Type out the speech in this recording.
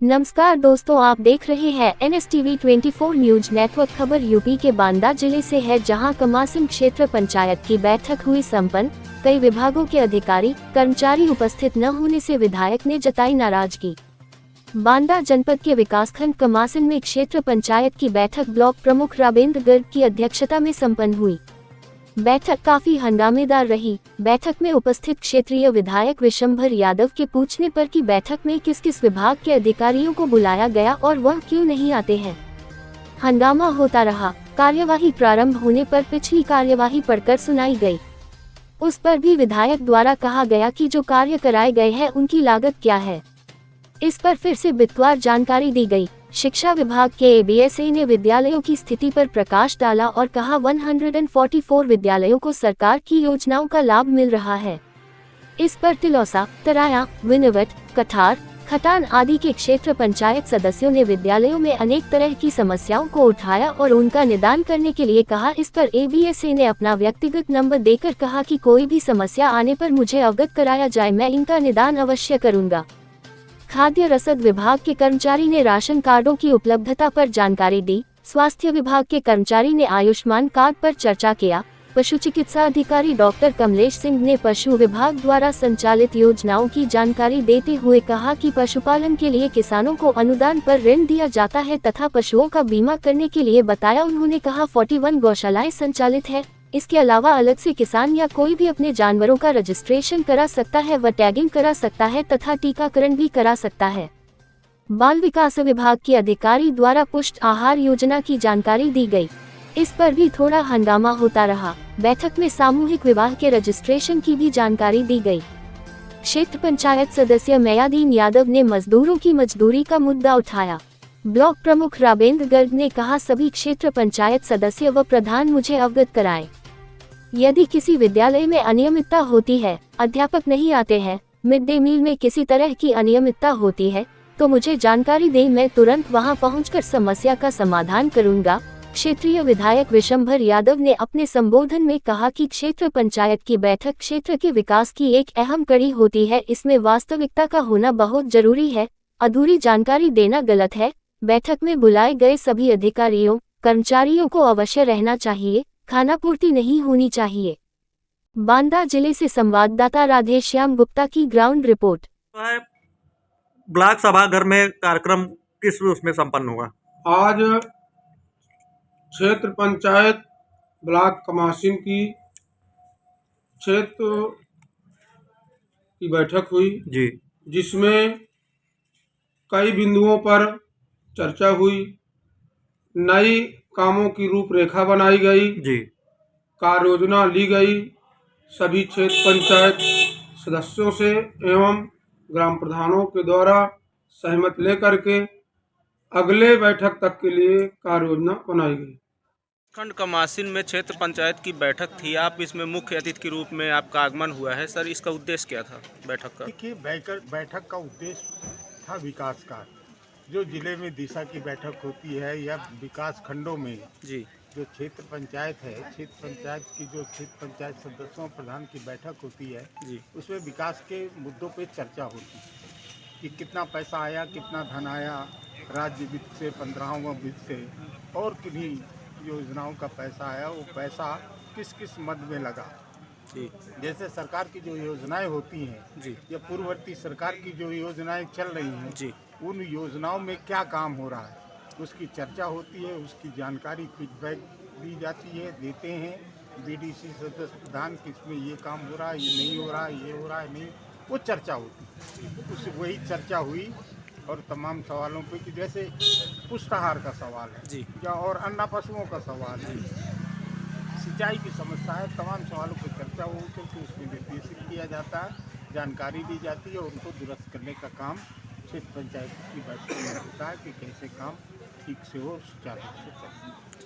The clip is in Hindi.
नमस्कार दोस्तों, आप देख रहे हैं NSTV 24 न्यूज नेटवर्क। खबर यूपी के बांदा जिले से है, जहां कमासिन क्षेत्र पंचायत की बैठक हुई संपन्न। कई विभागों के अधिकारी कर्मचारी उपस्थित न होने से विधायक ने जताई नाराजगी। बांदा जनपद के विकासखंड कमासिन में क्षेत्र पंचायत की बैठक ब्लॉक प्रमुख राबेंद्र गर्ग की अध्यक्षता में संपन्न हुई। बैठक काफी हंगामेदार रही। बैठक में उपस्थित क्षेत्रीय विधायक विशंभर यादव के पूछने पर कि बैठक में किस किस विभाग के अधिकारियों को बुलाया गया और वह क्यों नहीं आते हैं, हंगामा होता रहा। कार्यवाही प्रारंभ होने पर पिछली कार्यवाही पढ़कर सुनाई गई। उस पर भी विधायक द्वारा कहा गया कि जो कार्य कराए गए हैं उनकी लागत क्या है। इस पर फिर से विस्तृत जानकारी दी गई। शिक्षा विभाग के ABSA ने विद्यालयों की स्थिति पर प्रकाश डाला और कहा 144 विद्यालयों को सरकार की योजनाओं का लाभ मिल रहा है। इस पर तिलौसा, तराया, विनवट, कठार, खटान आदि के क्षेत्र पंचायत सदस्यों ने विद्यालयों में अनेक तरह की समस्याओं को उठाया और उनका निदान करने के लिए कहा। इस पर ABSA ने अपना व्यक्तिगत नंबर देकर कहा कि कोई भी समस्या आने पर मुझे अवगत कराया जाए, मैं इनका निदान अवश्य करूंगा। खाद्य रसद विभाग के कर्मचारी ने राशन कार्डों की उपलब्धता पर जानकारी दी। स्वास्थ्य विभाग के कर्मचारी ने आयुष्मान कार्ड पर चर्चा किया। पशु चिकित्सा अधिकारी डॉक्टर कमलेश सिंह ने पशु विभाग द्वारा संचालित योजनाओं की जानकारी देते हुए कहा कि पशुपालन के लिए किसानों को अनुदान पर ऋण दिया जाता है तथा पशुओं का बीमा करने के लिए बताया। उन्होंने कहा 41 गौशालाएं संचालित है। इसके अलावा अलग से किसान या कोई भी अपने जानवरों का रजिस्ट्रेशन करा सकता है व टैगिंग करा सकता है तथा टीकाकरण भी करा सकता है। बाल विकास विभाग के अधिकारी द्वारा पुष्ट आहार योजना की जानकारी दी गई। इस पर भी थोड़ा हंगामा होता रहा। बैठक में सामूहिक विवाह के रजिस्ट्रेशन की भी जानकारी दी गई। क्षेत्र पंचायत सदस्य मयादीन यादव ने मजदूरों की मजदूरी का मुद्दा उठाया। ब्लॉक प्रमुख राबेंद्र गर्ग ने कहा, सभी क्षेत्र पंचायत सदस्य व प्रधान मुझे अवगत कराएं। यदि किसी विद्यालय में अनियमितता होती है, अध्यापक नहीं आते हैं, मिड डे मील में किसी तरह की अनियमितता होती है तो मुझे जानकारी दें, मैं तुरंत वहां पहुंचकर समस्या का समाधान करूंगा। क्षेत्रीय विधायक विशंभर यादव ने अपने संबोधन में कहा कि क्षेत्र पंचायत की बैठक क्षेत्र के विकास की एक अहम कड़ी होती है। इसमें वास्तविकता का होना बहुत जरूरी है। अधूरी जानकारी देना गलत है। बैठक में बुलाए गए सभी अधिकारियों कर्मचारियों को अवश्य रहना चाहिए, खानापूर्ति नहीं होनी चाहिए। बांदा जिले से संवाददाता राधेश्याम गुप्ता की ग्राउंड रिपोर्ट। ब्लॉक सभागार में कार्यक्रम किस उसमें संपन्न हुआ? आज क्षेत्र पंचायत ब्लॉक कमासिन की क्षेत्र की बैठक हुई जी, जिसमें कई बिंदुओं पर चर्चा हुई। नई कामों की रूपरेखा बनाई गई जी, कार्य योजना ली गई। सभी क्षेत्र पंचायत सदस्यों से एवं ग्राम प्रधानों के द्वारा सहमत लेकर के अगले बैठक तक के लिए कार्य योजना बनाई गई। खंड कमासिन में क्षेत्र पंचायत की बैठक थी, आप इसमें मुख्य अतिथि के रूप में आपका आगमन हुआ है। सर, इसका उद्देश्य क्या था बैठक का? देखिए, बैठक का उद्देश्य था विकास का। जो जिले में दिशा की बैठक होती है या विकास खंडों में जी, जो क्षेत्र पंचायत है, क्षेत्र पंचायत की जो क्षेत्र पंचायत सदस्यों प्रधान की बैठक होती है जी, उसमें विकास के मुद्दों पे चर्चा होती है कि कितना पैसा आया, कितना धन आया राज्य वित्त से, 15वां वित्त से, और किन्हीं योजनाओं का पैसा आया, वो पैसा किस किस मद में लगा जी। जैसे सरकार की जो योजनाएं होती हैं जी, या पूर्ववर्ती सरकार की जो योजनाएं चल रही हैं जी, उन योजनाओं में क्या काम हो रहा है उसकी चर्चा होती है, उसकी जानकारी फीडबैक दी जाती है, देते हैं BDC सदस्य प्रधान कि इसमें ये काम हो रहा है, ये नहीं हो रहा है, ये हो रहा है, नहीं, वो चर्चा होती है। उस वही चर्चा हुई और तमाम सवालों पे कि जैसे पुष्टाहार का सवाल है जी, या और अन्य पशुओं का सवाल है, सिंचाई की समस्या है, तमाम सवालों पर चर्चा हो करके उसमें निर्देशित किया जाता है, जानकारी दी जाती है और उनको दुरुस्त करने का काम क्षेत्र पंचायत की बैठक में होता है कि कैसे काम ठीक से हो, सुचारू रूप से चले।